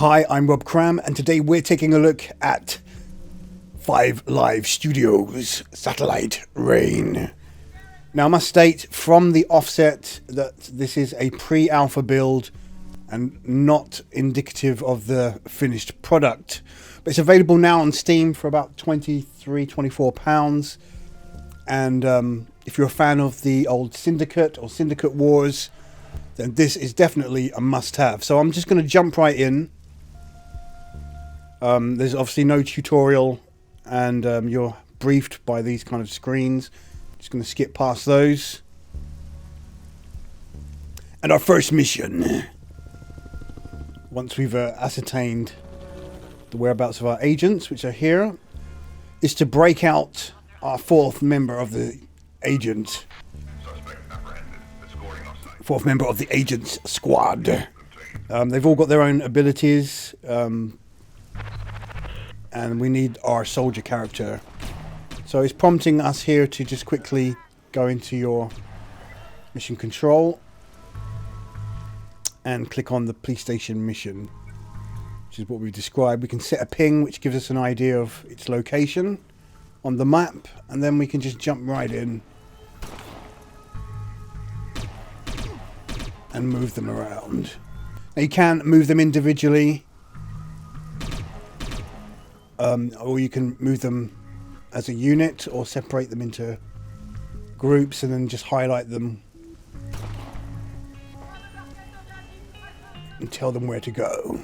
Hi, I'm Rob Cram, and today we're taking a look at 5 Live Studios Satellite Rain. Now I must state from the offset that this is a pre-alpha build and not indicative of the finished product. But it's available now on Steam for about £23–24. And if you're a fan of the old Syndicate or Syndicate Wars, then this is definitely a must-have. So I'm just going to jump right in. There's obviously no tutorial, and you're briefed by these kind of screens. Just going to skip past those. And our first mission, once we've ascertained the whereabouts of our agents, which are here, is to break out our fourth member of the agent. Fourth member of the agent's squad. They've all got their own abilities, and we need our soldier character. So it's prompting us here to just quickly go into your mission control and click on the police station mission, which is what we've described. We can set a ping, which gives us an idea of its location on the map, and then we can just jump right in and move them around. Now you can move them individually, or you can move them as a unit, or separate them into groups and then just highlight them and tell them where to go.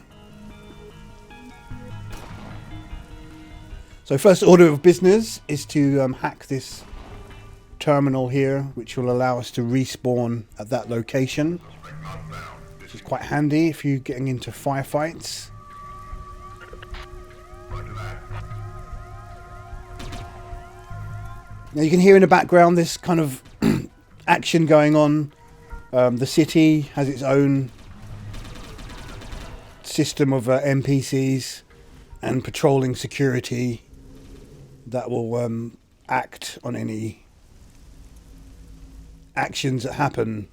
So first order of business is to hack this terminal here, which will allow us to respawn at that location, which is quite handy if you're getting into firefights. Now you can hear in the background this kind of action going on. The city has its own system of NPCs and patrolling security that will act on any actions that happen.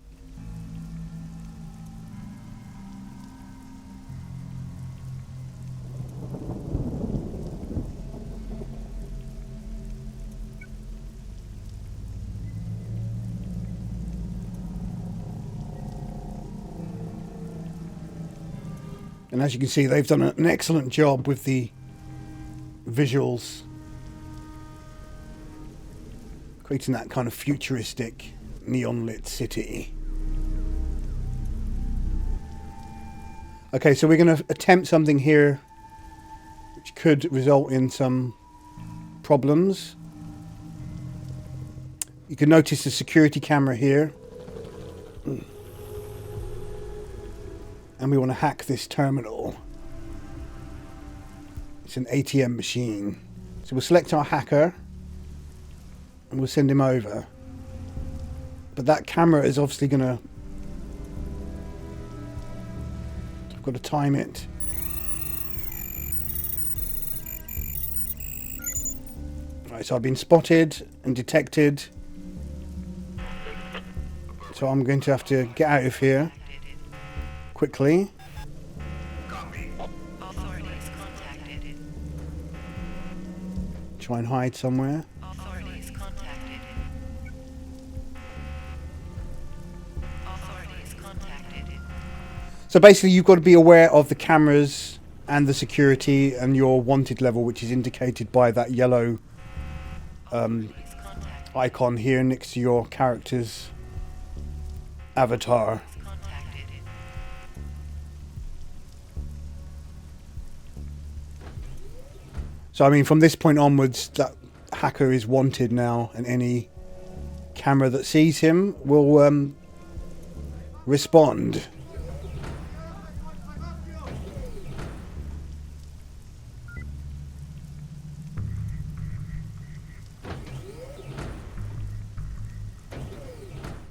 And as you can see, they've done an excellent job with the visuals, creating that kind of futuristic neon lit city. Okay, so we're going to attempt something here which could result in some problems. You can notice the security camera here. And we want to hack this terminal. It's an ATM machine. So we'll select our hacker and we'll send him over. But that camera is obviously going to... I've got to time it. Right, so I've been spotted and detected. So I'm going to have to get out of here quickly. Authorities contacted. Try and hide somewhere. Authorities contacted. Authorities contacted. So basically you've got to be aware of the cameras and the security and your wanted level, which is indicated by that yellow icon here next to your character's avatar. So I mean, from this point onwards, that hacker is wanted now, and any camera that sees him will respond.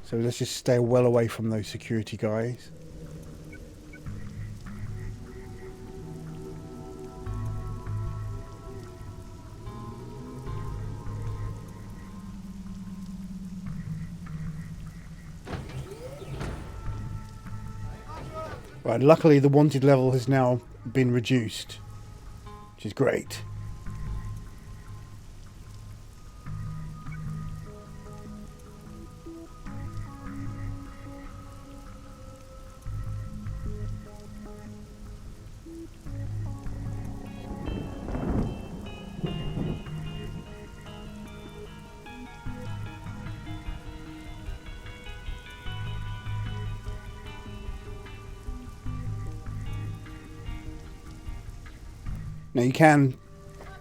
So let's just stay well away from those security guys. Right, luckily the wanted level has now been reduced, which is great. Now you can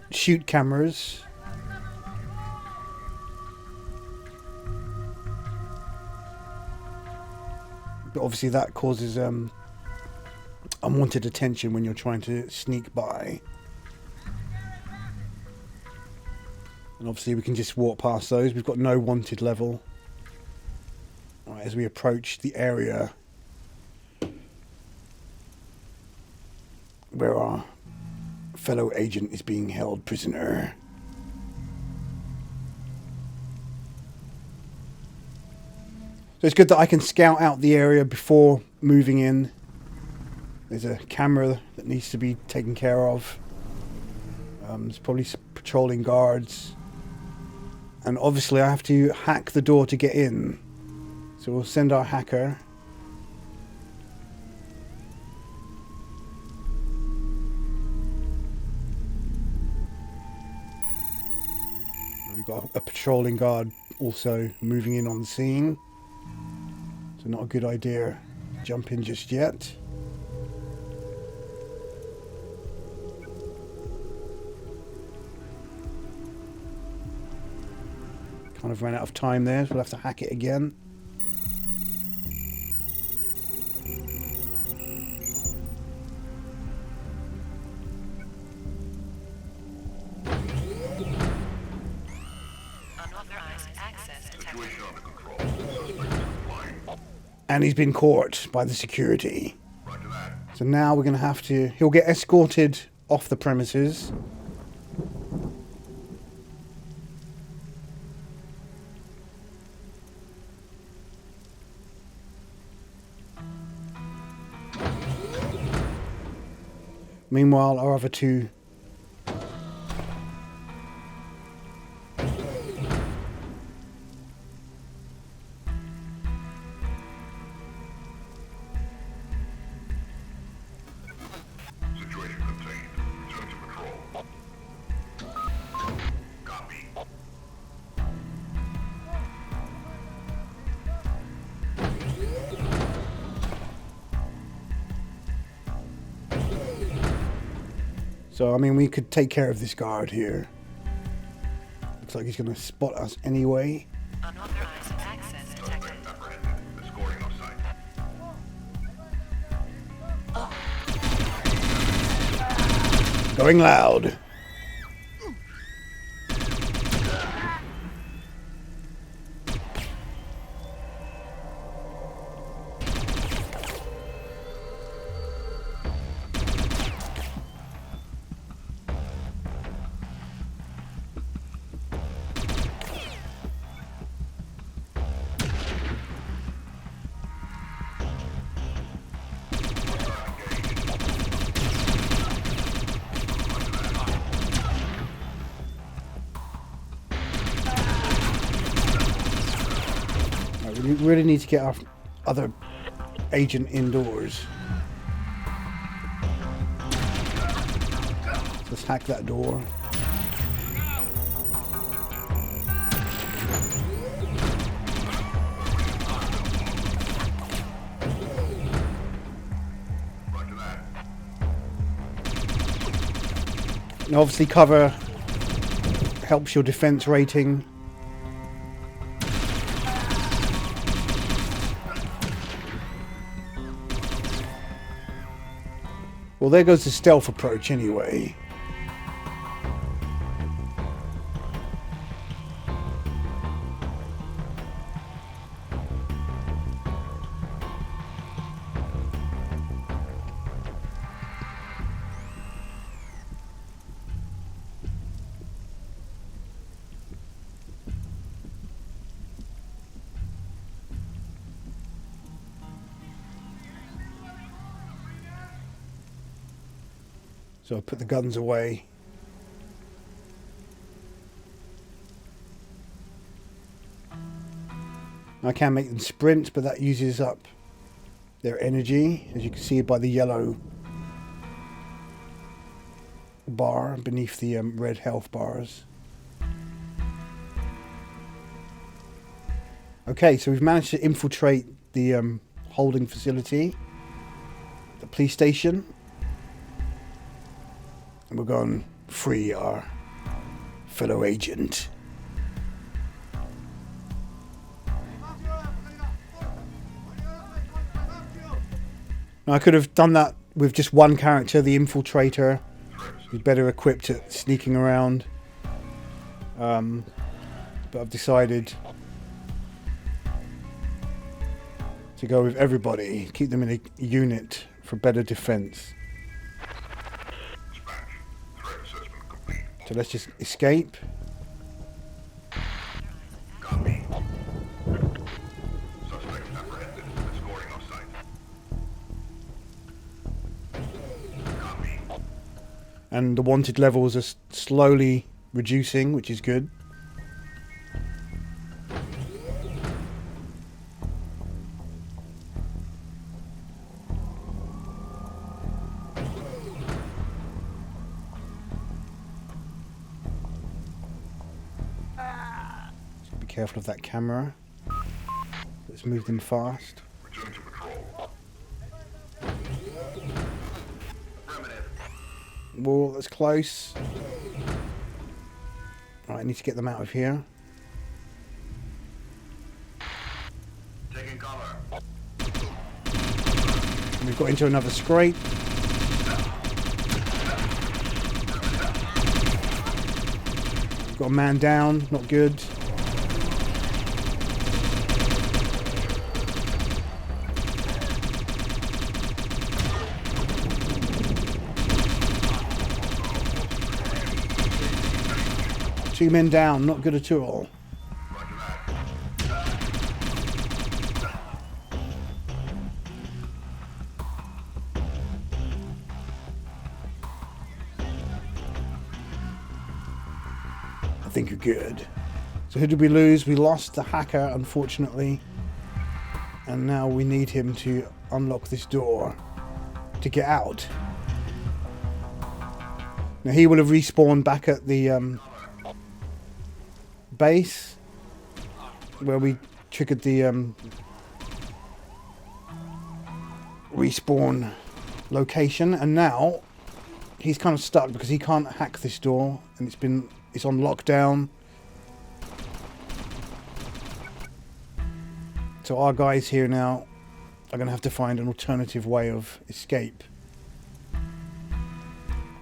shoot cameras. But obviously that causes unwanted attention when you're trying to sneak by. And obviously we can just walk past those. We've got no wanted level. Right, as we approach the area where our fellow agent is being held prisoner. So it's good that I can scout out the area before moving in. There's a camera that needs to be taken care of. There's probably some patrolling guards. And obviously I have to hack the door to get in. So we'll send our hacker. We've got a patrolling guard also moving in on the scene. So not a good idea to jump in just yet. Kind of ran out of time there, so we'll have to hack it again. Unauthorized access detected. And he's been caught by the security. So now we're going to have to... He'll get escorted off the premises. Meanwhile, our other two... Situation contained. Return to patrol. Copy. So, I mean, we could take care of this guard here. Looks like he's going to spot us anyway. Unauthorized access detected. Suspect apprehended. Escorting off-site. Going loud. We really need to get our other agent indoors. Let's hack that door. Roger that. And obviously cover helps your defense rating. Well, there goes the stealth approach anyway. So I put the guns away. I can make them sprint, but that uses up their energy, as you can see by the yellow bar beneath the red health bars. Okay, so we've managed to infiltrate the holding facility, the police station, and we're going to free our fellow agent. Now, I could have done that with just one character, the infiltrator, who's better equipped at sneaking around, but I've decided to go with everybody, keep them in a unit for better defense. Dispatch. Threat assessment complete. So let's just escape. Copy. Suspect apprehended. Escorting off-site. Copy. And the wanted levels are slowly reducing, which is good. So be careful of that camera. Let's move them fast. Returning to patrol. Affirmative. Whoa, that's close. Right, I need to get them out of here. Taking cover. We've got into another scrape. We've got a man down, not good. Two men down, not good at all. Roger that. I think you're good. So who did we lose? We lost the hacker, unfortunately. And now we need him to unlock this door to get out. Now he will have respawned back at the base where we triggered the respawn location, and now he's kind of stuck because he can't hack this door, and it's on lockdown. So our guys here now are going to have to find an alternative way of escape,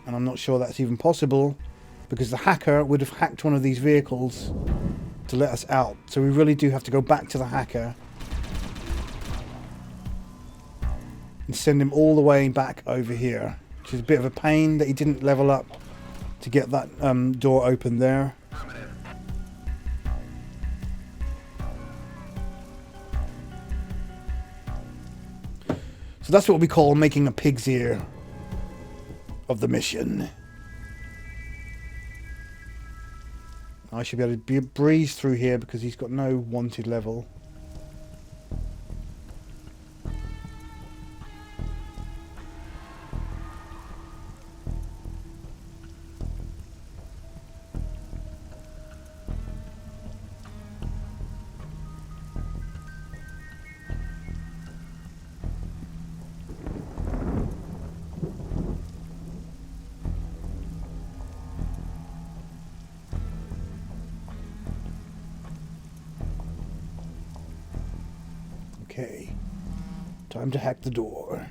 and I'm not sure that's even possible because the hacker would have hacked one of these vehicles to let us out. So we really do have to go back to the hacker and send him all the way back over here, which is a bit of a pain that he didn't level up to get that door open there. So that's what we call making a pig's ear of the mission. I should be able to breeze through here because he's got no wanted level. Okay, time to hack the door.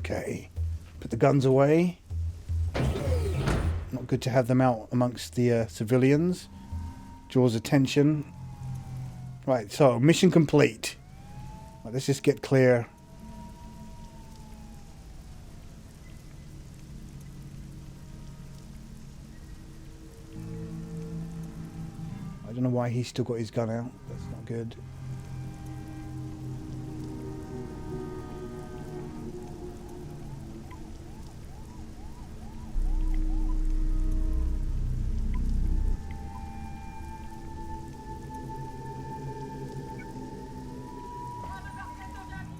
Okay, put the guns away. Not good to have them out amongst the civilians. Draws attention. Right, so mission complete. Right, let's just get clear. I don't know why he's still got his gun out. That's not good.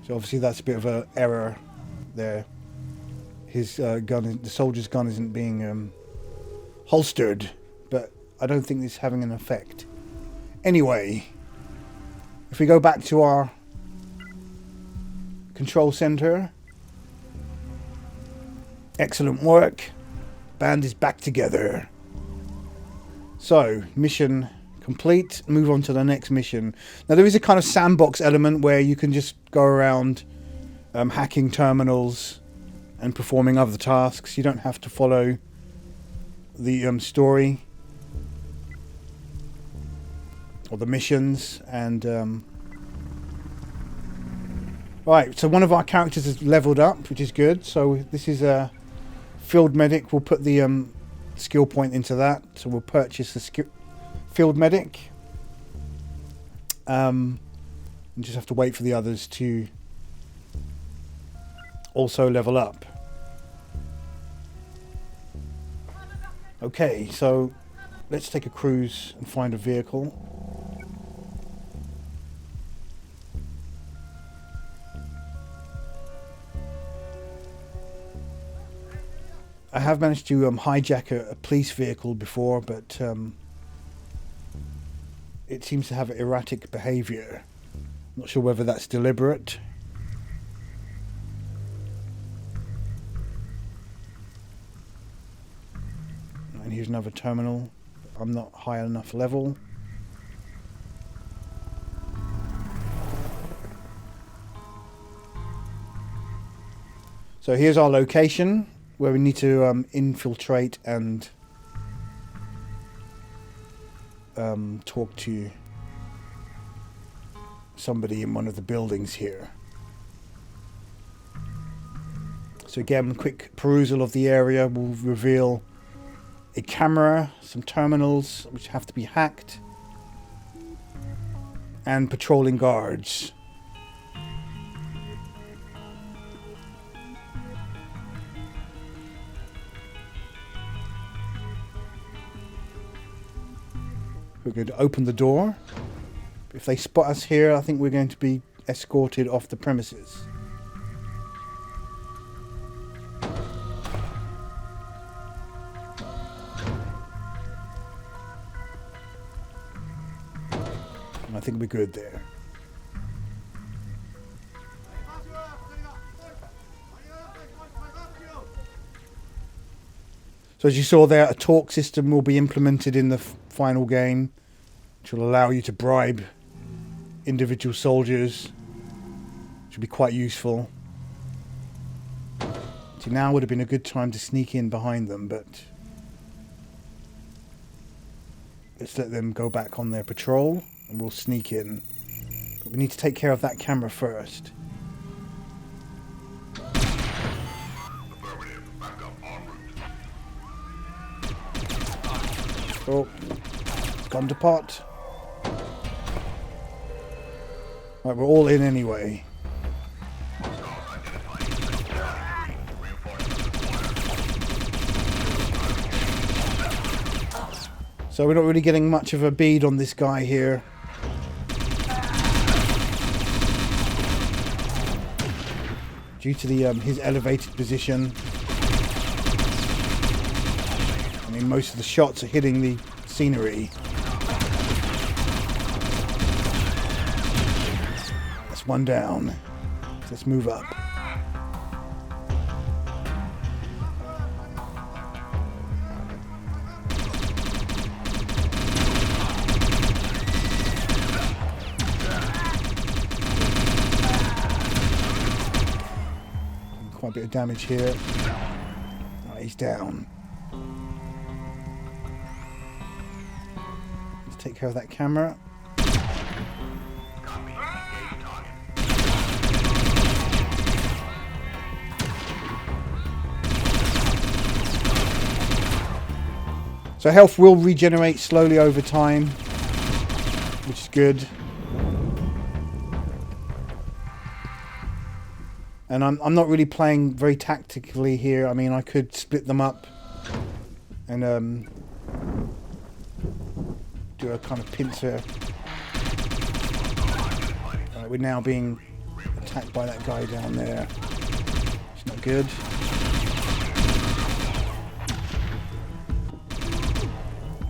So obviously that's a bit of an error there. His gun, the soldier's gun, isn't being holstered, but I don't think it's having an effect. Anyway, if we go back to our control center, excellent work. Band is back together. So, mission complete. Move on to the next mission. Now there is a kind of sandbox element where you can just go around hacking terminals and performing other tasks. You don't have to follow the story or the missions. And right, so one of our characters has leveled up, which is good. So this is a field medic. We'll put the skill point into that. So we'll purchase the field medic. And just have to wait for the others to also level up. Okay, so let's take a cruise and find a vehicle. I have managed to hijack a police vehicle before, but it seems to have erratic behaviour. Not sure whether that's deliberate. And here's another terminal. I'm not high enough level. So here's our location where we need to infiltrate and talk to somebody in one of the buildings here. So again, quick perusal of the area will reveal a camera, some terminals which have to be hacked, and patrolling guards. We're going to open the door. If they spot us here, I think we're going to be escorted off the premises. And I think we're good there. So as you saw there, a talk system will be implemented in the final game, which will allow you to bribe individual soldiers, which will be quite useful. So now would have been a good time to sneak in behind them, but let's let them go back on their patrol and we'll sneak in. But we need to take care of that camera first. Oh, it's gone to pot. Right, we're all in anyway. So we're not really getting much of a bead on this guy here. Due to the his elevated position. I mean, most of the shots are hitting the scenery. That's one down. Let's move up. Quite a bit of damage here. Right, he's down. take care of that camera. Copy. Engage target. So health will regenerate slowly over time, which is good. And I'm not really playing very tactically here. I mean, I could split them up and do a kind of pincer. We're now being attacked by that guy down there. It's not good.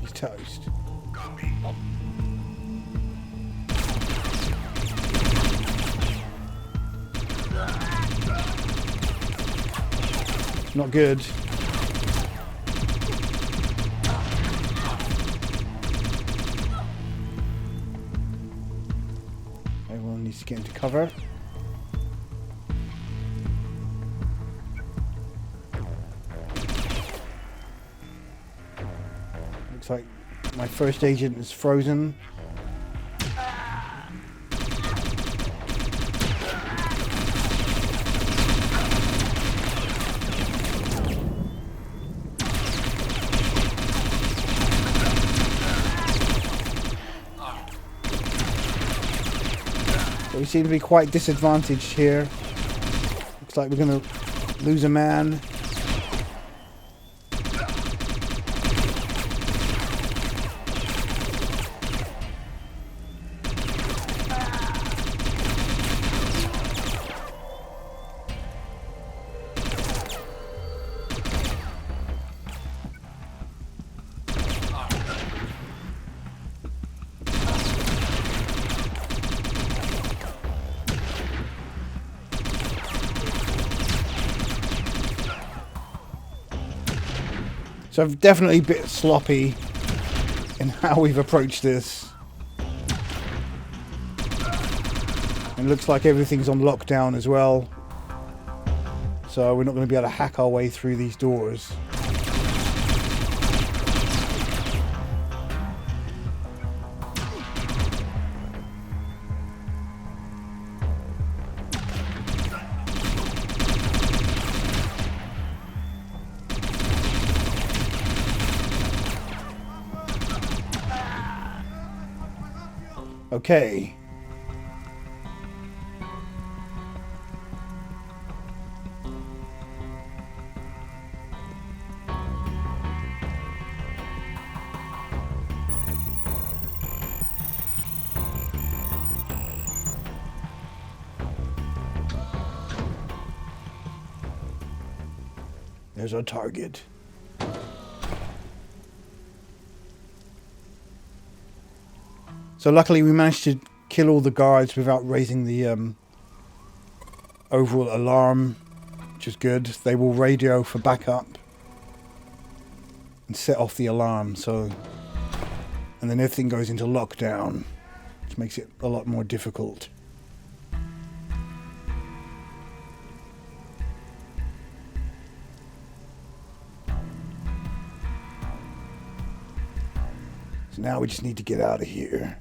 He's toast. Copy. Not good. Everyone needs to get into cover. Looks like my first agent is frozen. So we seem to be quite disadvantaged here. Looks like we're going to lose a man. So I'm definitely a bit sloppy in how we've approached this. It looks like everything's on lockdown as well. So we're not going to be able to hack our way through these doors. Okay. There's our target. So luckily we managed to kill all the guards without raising the overall alarm, which is good. They will radio for backup and set off the alarm. So, and then everything goes into lockdown, which makes it a lot more difficult. So now we just need to get out of here.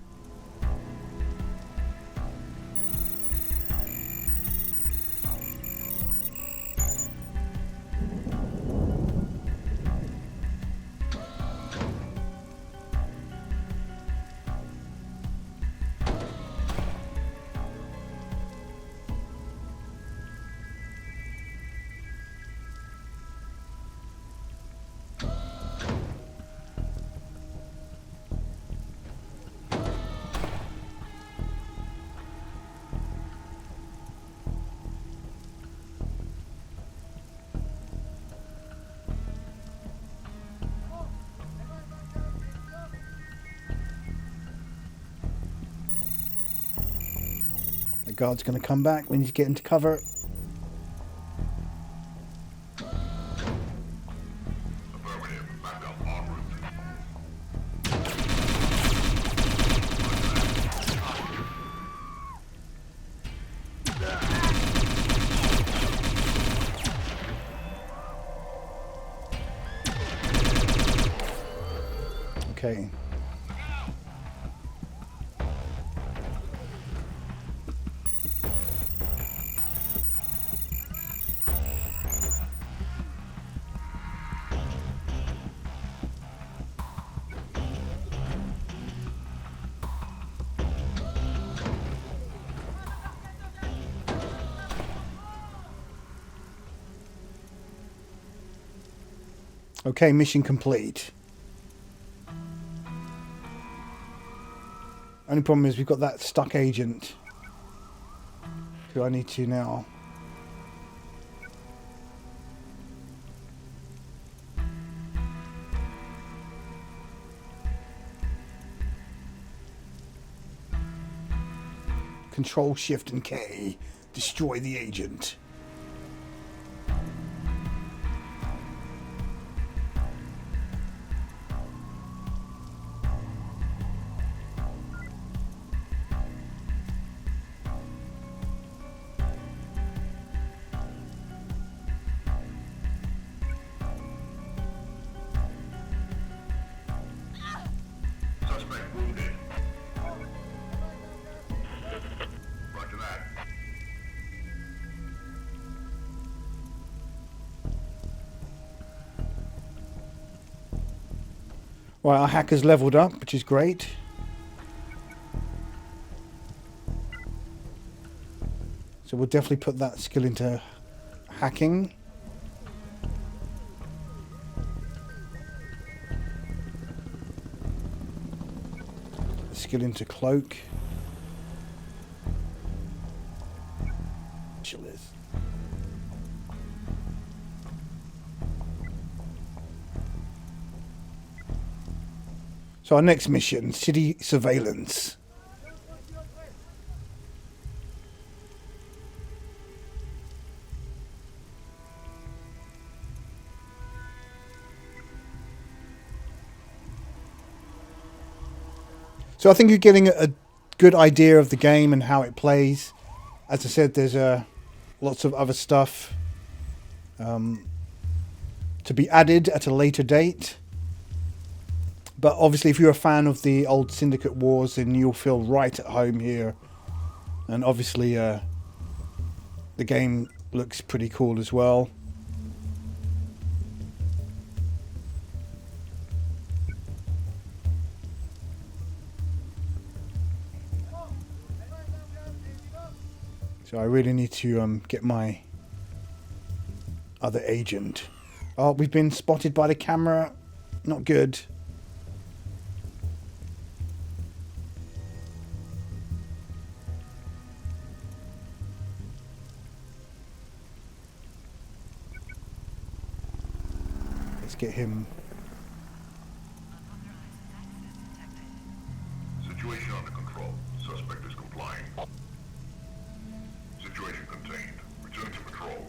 The guard's going to come back. We need to get into cover. Affirmative. Backup en route. Okay. Okay, mission complete. Only problem is we've got that stuck agent who I need to now. Control Shift and K. Destroy the agent. Suspect wounded. Roger that. Right, our hacker's leveled up, which is great. So we'll definitely put that skill into hacking. Skill into cloak. So our next mission, city surveillance. So I think you're getting a good idea of the game and how it plays. As I said, there's lots of other stuff to be added at a later date. But obviously, if you're a fan of the old Syndicate Wars, then you'll feel right at home here. And obviously, the game looks pretty cool as well. So I really need to get my other agent. Oh, we've been spotted by the camera. Not good. Let's get him. Situation under control. Suspect is complying. Situation contained. Return to patrol.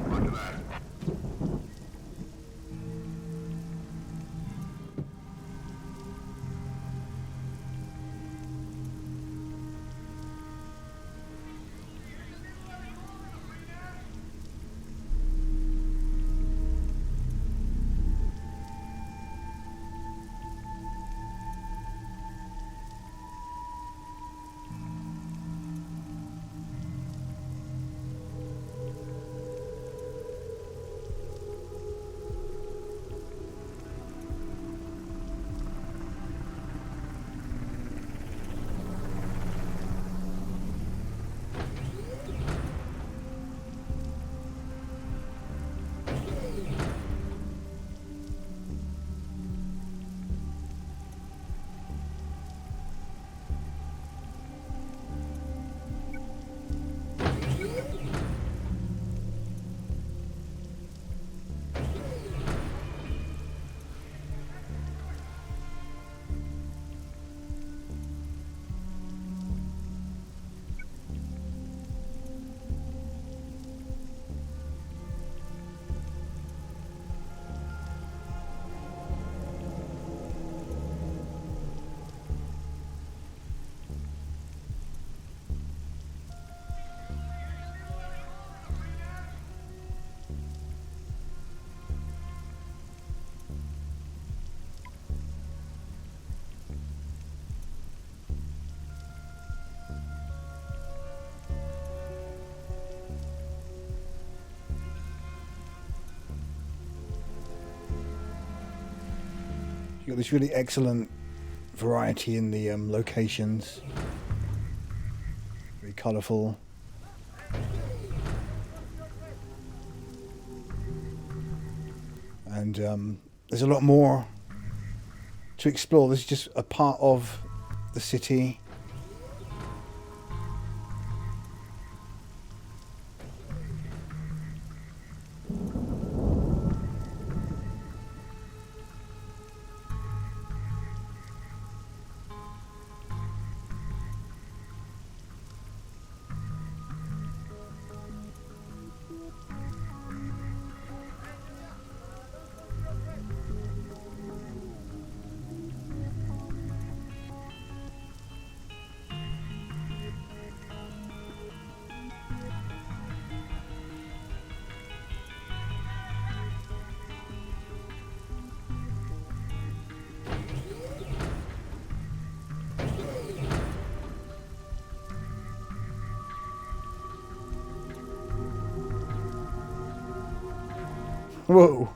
Roger that. You've got this really excellent variety in the locations. Very colourful. And there's a lot more to explore. This is just a part of the city. Whoa.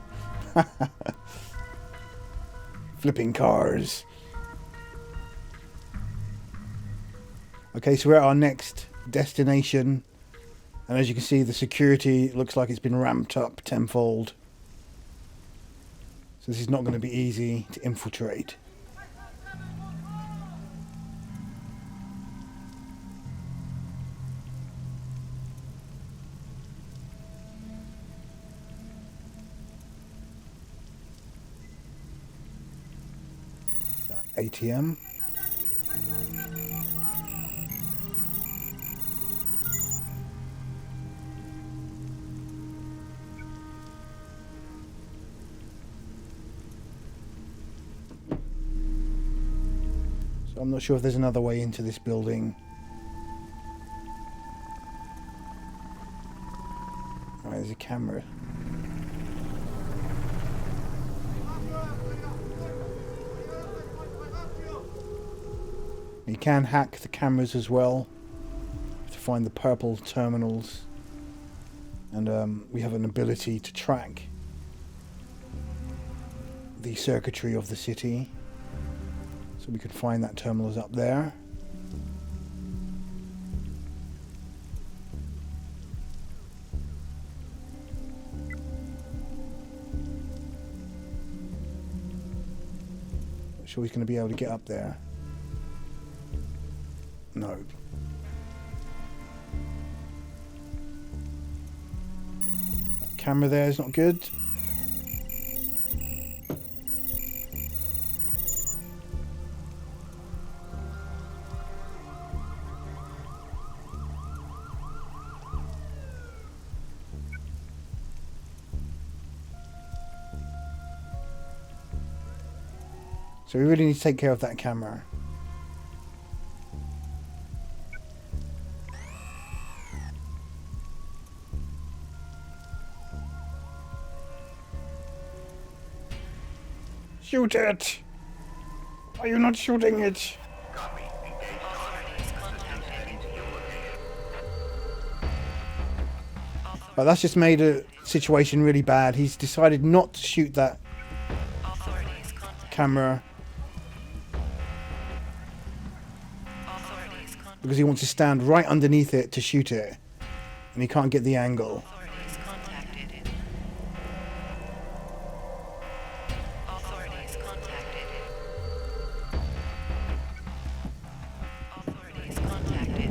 Flipping cars. Okay, so we're at our next destination. And as you can see, the security looks like it's been ramped up tenfold. So this is not going to be easy to infiltrate. ATM. So I'm not sure if there's another way into this building. Alright, there's a camera. You can hack the cameras as well to find the purple terminals, and we have an ability to track the circuitry of the city, so we can find that terminal is up there. Not sure he's going to be able to get up there. No. That camera there is not good. So we really need to take care of that camera. Shoot it! Are you not shooting it? Copy. Engage Authorities contacted. heading to your location. But that's just made a situation really bad. He's decided not to shoot that Authorities contacted. camera Authorities contacted. because he wants to stand right underneath it to shoot it. And he can't get the angle. Authorities contacted. Authorities contacted. Authorities contacted.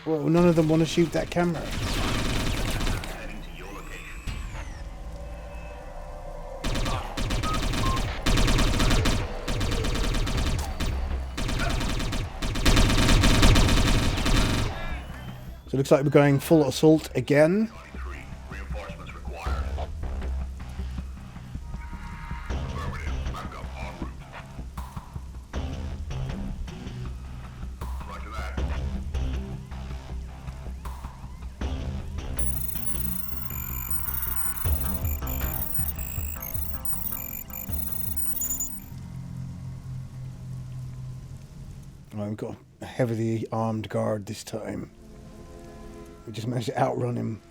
Well, none of them want to shoot that camera. Heading to your location. So it looks like we're going full assault again. 93. Reinforcements required. Affirmative. Backup en route. Roger that. Right, we've got a heavily armed guard this time. We just managed to outrun him.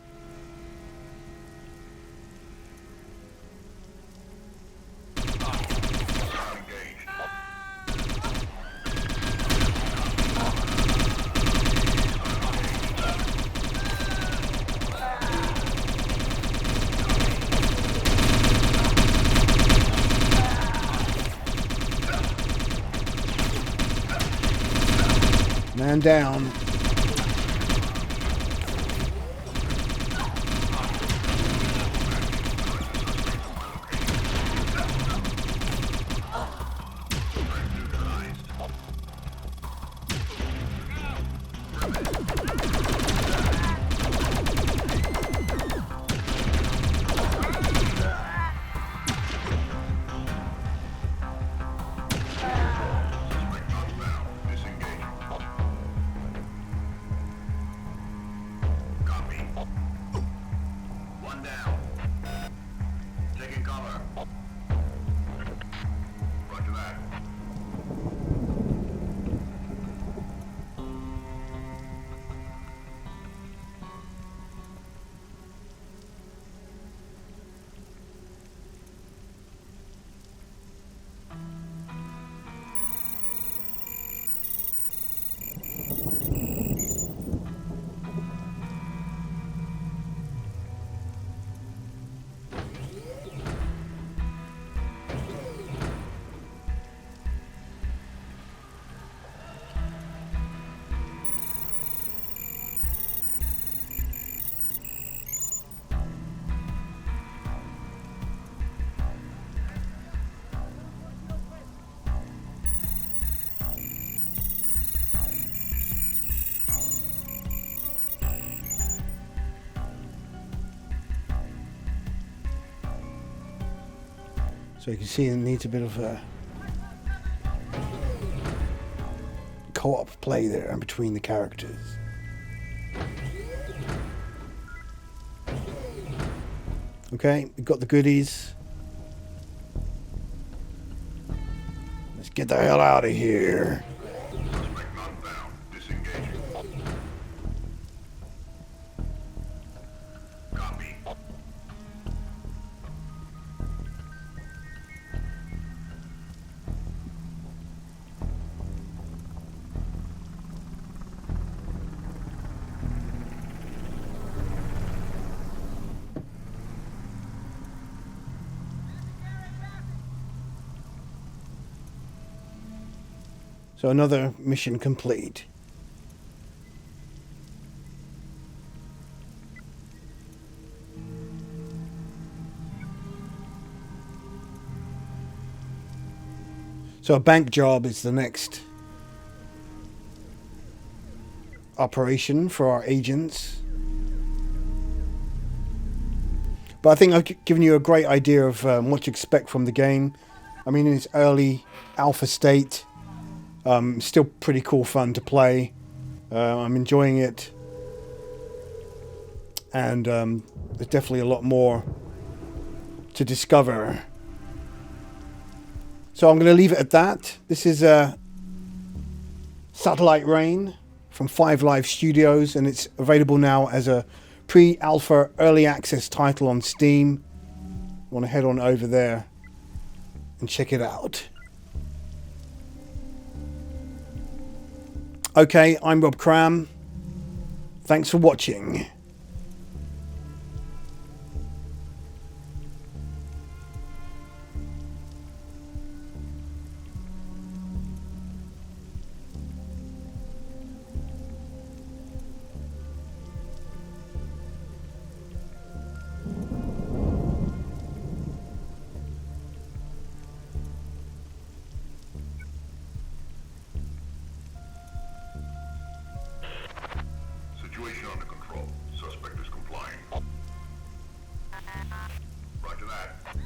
Man down. One down. Taking cover. Roger that. So you can see it needs a bit of a co-op play there in between the characters. Okay, we've got the goodies. Let's get the hell out of here. Suspect not found. Disengaging. Copy. So another mission complete. So a bank job is the next operation for our agents. But I think I've given you a great idea of what to expect from the game. I mean, in its early alpha state, still pretty cool fun to play. I'm enjoying it. And there's definitely a lot more to discover. So I'm going to leave it at that. This is Satellite Rain from 5 Live Studios, and it's available now as a pre-alpha early access title on Steam. You want to head on over there and check it out. Okay, I'm Rob Cram. Thanks for watching. Situation under control. Suspect is complying. Roger that.